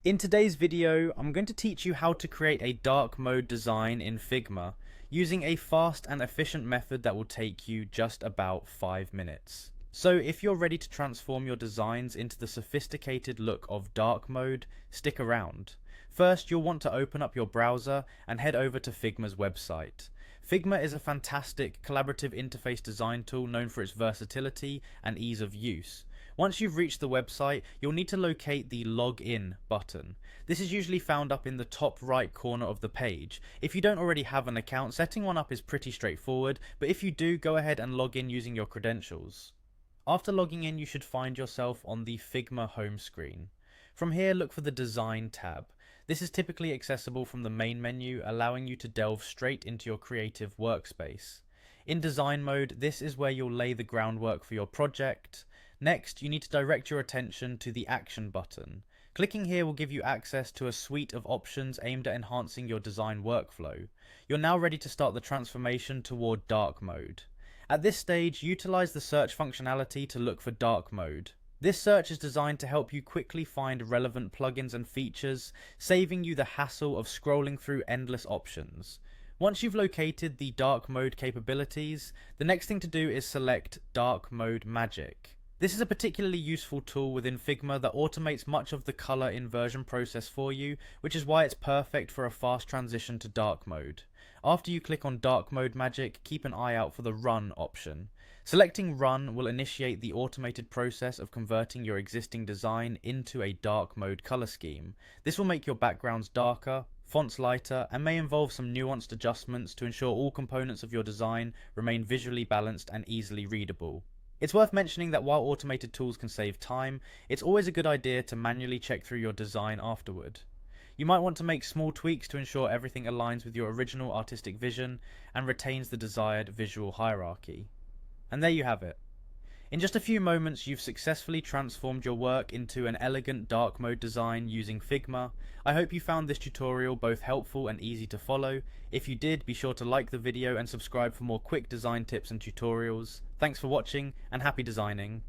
In today's video, I'm going to teach you how to create a dark mode design in Figma using a fast and efficient method that will take you just about 5 minutes. So if you're ready to transform your designs into the sophisticated look of dark mode, stick around. First, you'll want to open up your browser and head over to Figma's website. Figma is a fantastic collaborative interface design tool known for its versatility and ease of use. Once you've reached the website, you'll need to locate the Login button. This is usually found up in the top right corner of the page. If you don't already have an account, setting one up is pretty straightforward, but if you do, go ahead and log in using your credentials. After logging in, you should find yourself on the Figma home screen. From here, look for the Design tab. This is typically accessible from the main menu, allowing you to delve straight into your creative workspace. In design mode, this is where you'll lay the groundwork for your project. Next, you need to direct your attention to the Action button. Clicking here will give you access to a suite of options aimed at enhancing your design workflow. You're now ready to start the transformation toward dark mode. At this stage, utilize the search functionality to look for dark mode. This search is designed to help you quickly find relevant plugins and features, saving you the hassle of scrolling through endless options. Once you've located the dark mode capabilities, the next thing to do is select Dark Mode Magic. This is a particularly useful tool within Figma that automates much of the color inversion process for you, which is why it's perfect for a fast transition to dark mode. After you click on Dark Mode Magic, keep an eye out for the Run option. Selecting Run will initiate the automated process of converting your existing design into a dark mode color scheme. This will make your backgrounds darker, fonts lighter, and may involve some nuanced adjustments to ensure all components of your design remain visually balanced and easily readable. It's worth mentioning that while automated tools can save time, it's always a good idea to manually check through your design afterward. You might want to make small tweaks to ensure everything aligns with your original artistic vision and retains the desired visual hierarchy. And there you have it. In just a few moments, you've successfully transformed your work into an elegant dark mode design using Figma. I hope you found this tutorial both helpful and easy to follow. If you did, be sure to like the video and subscribe for more quick design tips and tutorials. Thanks for watching and happy designing.